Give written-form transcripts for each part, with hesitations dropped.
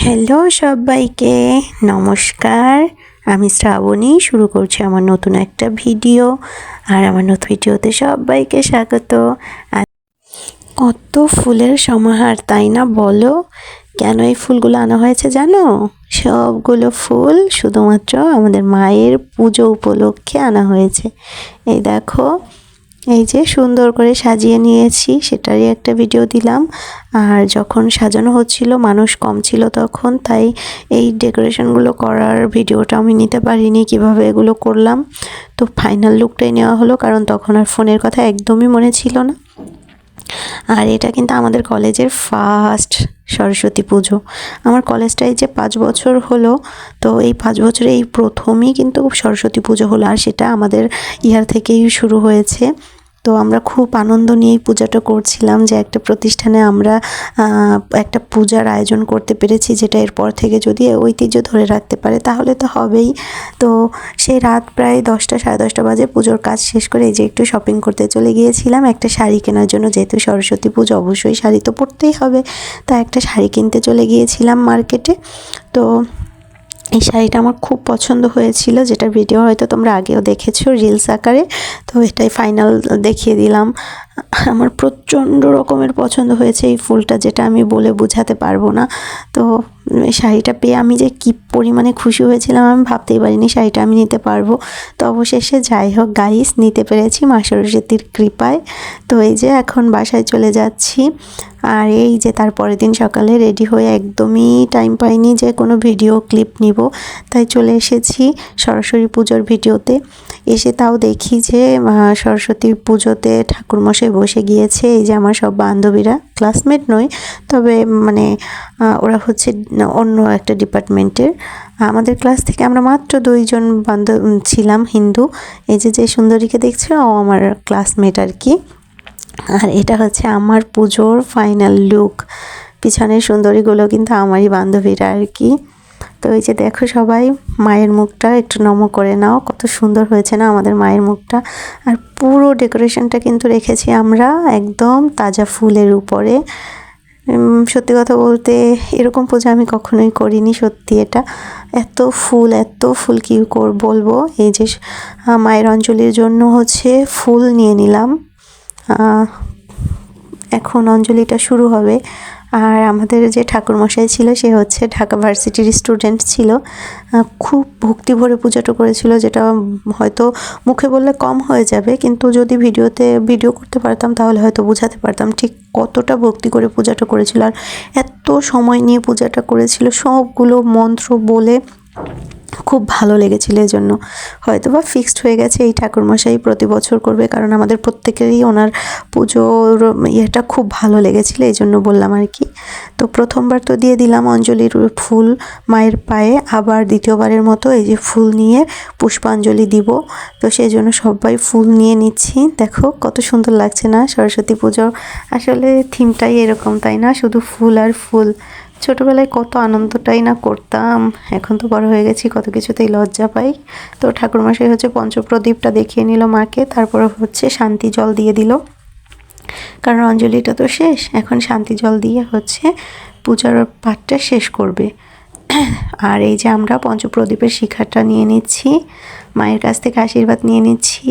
Hello সবাইকে, নমস্কার। আমি শ্রাবণী শুরু করছি আমার নতুন একটা ভিডিও। আর আমার নতুন ভিডিওতে সবাইকে স্বাগত। আর কত ফুলের সমাহার, তাই না বলো? কেন এই ফুলগুলো আনা হয়েছে জানো? সবগুলো ফুল শুধুমাত্র আমাদের মায়ের পুজো উপলক্ষে আনা হয়েছে। এই দেখো, এই যে সুন্দর করে সাজিয়ে নিয়েছি, সেটারই একটা ভিডিও দিলাম। আর যখন সাজানো হচ্ছিল মানুষ কম ছিল তখন, তাই এই ডেকোরেশনগুলো করার ভিডিওটা আমি নিতে পারিনি কিভাবে এগুলো করলাম। তো ফাইনাল লুকটাই নেওয়া হলো, কারণ তখন আর ফোনের কথা একদমই মনে ছিল না। আর এটা কিন্তু আমাদের কলেজের ফার্স্ট সরস্বতী পুজো। আমার কলেজটাই যে 5 বছর হলো, তো এই 5 বছরে এই প্রথমই কিন্তু সরস্বতী পুজো হলো। আর সেটা আমাদের ইয়ার থেকেই শুরু হয়েছে। তো আমরা খুব আনন্দ নিয়েই পূজাটা করছিলাম যে একটা প্রতিষ্ঠানে আমরা একটা পূজার আয়োজন করতে পেরেছি, যেটা এরপর থেকে যদি ঐতিহ্য ধরে রাখতে পারে তাহলে তো হবেই। তো সেই রাত প্রায় 10টা সাড়ে 10টা বাজে পুজোর কাজ শেষ করে এই যে একটু শপিং করতে চলে গিয়েছিলাম একটা শাড়ি কেনার জন্য। যেহেতু সরস্বতী পুজো, অবশ্যই শাড়ি তো পরতেই হবে, তাই একটা শাড়ি কিনতে চলে গিয়েছিলাম মার্কেটে। তো এই শাড়িটা আমার খুব পছন্দ হয়েছিল, যেটার ভিডিও হয়তো তোমরা আগেও দেখেছো রিলস আকারে। তো এটাই ফাইনাল দেখিয়ে দিলাম। আমার প্রচণ্ড রকমের পছন্দ হয়েছে এই ফুলটা, যেটা আমি বলে বোঝাতে পারবো না। তো এই শাড়িটা পেয়ে আমি যে কী পরিমাণে খুশি হয়েছিলাম আমি ভাবতেই পারিনি শাড়িটা আমি নিতে পারবো। তো অবশেষে যাই হোক গাইস, নিতে পেরেছি মা সরস্বতীর কৃপায়। তো এই যে এখন বাসায় চলে যাচ্ছি। আর এই যে তারপরের দিন সকালে রেডি হয়ে একদমই টাইম পাইনি যে কোনো ভিডিও ক্লিপ নিব, তাই চলে এসেছি সরস্বতী পুজোর ভিডিওতে। এসে তাও দেখি যে সরস্বতী পুজোতে ঠাকুরমশাই বসে গিয়েছে। এই যে আমার সব বান্ধবীরা, ক্লাসমেট নয়, তবে মানে ওরা হচ্ছে অন্য একটা ডিপার্টমেন্টের। আমাদের ক্লাস থেকে আমরা মাত্র 2 জন বান্ধব ছিলাম হিন্দু। এই যে সুন্দরীকে দেখছো, ও আমার ক্লাসমেট আর কি। আর এটা হচ্ছে আমার পুজোর ফাইনাল লুক। পিছনের সুন্দরীগুলো কিন্তু আমারই বান্ধবীরা আর কি। তো এই যে দেখো সবাই, মায়ের মুখটা একটু নম করে নাও, কত সুন্দর হয়েছে না আমাদের মায়ের মুখটা। আর পুরো ডেকোরেশনটা কিন্তু রেখেছি আমরা একদম তাজা ফুলের উপরে। সত্যি কথা বলতে এরকম পুজো আমি কখনোই করিনি, সত্যি এটা এত ফুল কি বলবো। এই যে মায়ের অঞ্জলির জন্য হচ্ছে ফুল নিয়ে নিলাম। এখন অঞ্জলিটা শুরু হবে। আর আমাদের যে ঠাকুরমশাই ছিল সে হচ্ছে ঢাকা ভার্সিটির স্টুডেন্ট ছিল। খুব ভক্তি ভরে পুজোটা করেছিল, যেটা হয়তো মুখে বললে কম হয়ে যাবে, কিন্তু যদি ভিডিও করতে পারতাম তাহলে হয়তো বোঝাতে পারতাম ঠিক কতটা ভক্তি করে পূজাটা করেছিল। আর এত সময় নিয়ে পূজাটা করেছিল, সবগুলো মন্ত্র বলে খুব ভালো লেগেছিল। এই জন্য হয়তো বা ফিক্সড হয়ে গেছে এই ঠাকুরমশাই প্রতি বছর করবে, কারণ আমাদের প্রত্যেকেরই ওনার পুজোর ইয়েটা খুব ভালো লেগেছিল, এই জন্য বললাম আর কি। তো প্রথমবার তো দিয়ে দিলাম অঞ্জলির ফুল মায়ের পায়ে, আবার দ্বিতীয়বারের মতো এই যে ফুল নিয়ে পুষ্পাঞ্জলি দিব। তো সেই জন্য সবাই ফুল নিয়ে নিচ্ছি। দেখো কত সুন্দর লাগছে না সরস্বতী পুজো? আসলে থিমটাই এরকম, তাই না? শুধু ফুল আর ফুল। ছোটোবেলায় কত আনন্দটাই না করতাম, এখন তো বড় হয়ে গেছি, কত কিছুতেই লজ্জা পাই। তো ঠাকুরমশাই হচ্ছে পঞ্চপ্রদীপটা দেখিয়ে নিল মাকে, তারপরে হচ্ছে শান্তি জল দিয়ে দিল, কারণ অঞ্জলিটা তো শেষ। এখন শান্তি জল দিয়ে হচ্ছে পূজার পাঠটা শেষ করবে। আর এই যে আমরা পঞ্চপ্রদীপের শিখাটা নিয়ে নিচ্ছি, মায়ের কাছ থেকে আশীর্বাদ নিয়ে নিচ্ছি।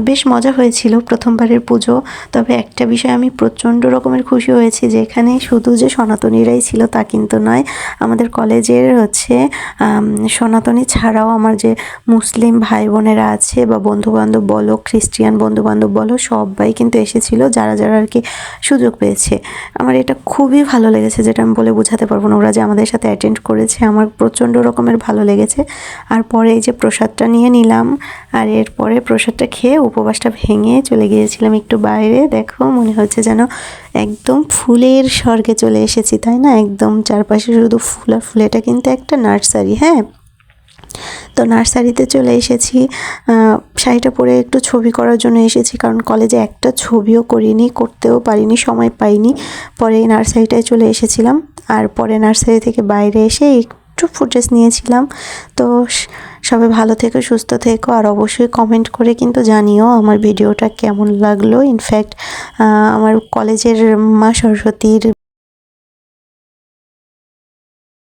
বেশ মজা হয়েছিল প্রথমবারের পুজো। তবে একটা বিষয় আমি প্রচণ্ড রকমের খুশি হয়েছি, যে এখানে শুধু যে সনাতনীরাই ছিল তা কিন্তু নয়। আমাদের কলেজের হচ্ছে সনাতনী ছাড়াও আমার যে মুসলিম ভাই বোনেরা আছে, বা বন্ধুবান্ধব বলো, খ্রিস্টিয়ান বন্ধুবান্ধব বলো, সবাই কিন্তু এসেছিল, যারা যারা আর কি সুযোগ পেয়েছে। আমার এটা খুবই ভালো লেগেছে, যেটা আমি বলে বোঝাতে পারবো না। ওরা যে আমাদের সাথে অ্যাটেন্ড করেছে আমার প্রচণ্ড রকমের ভালো লেগেছে। আর পরে এই যে প্রসাদটা নিয়ে নিলাম, আর এরপরে প্রসাদটা খেয়ে উপবাসটা ভেঙে চলে গিয়েছিলাম একটু বাইরে। দেখো মনে হচ্ছে যেন একদম ফুলের স্বর্গে চলে এসেছি, তাই না? একদম চারপাশে শুধু ফুল আর ফুল। এটা কিন্তু একটা নার্সারি, হ্যাঁ। তো নার্সারিতে চলে এসেছি। শাড়িটা পরে একটু ছবি করার জন্য এসেছি, কারণ কলেজে একটা ছবিও করিনি, করতেও পারিনি, সময় পাইনি। পরে এই নার্সারিটায় চলে এসেছিলাম। আর পরে নার্সারি থেকে বাইরে এসে একটু ফুটেজ নিয়েছিলাম। তো সবাই ভালো থেকো, সুস্থ থেকো, আর অবশ্যই কমেন্ট করে কিন্তু জানিও আমার ভিডিওটা কেমন লাগলো। ইনফ্যাক্ট আমার কলেজের মা সরস্বতীর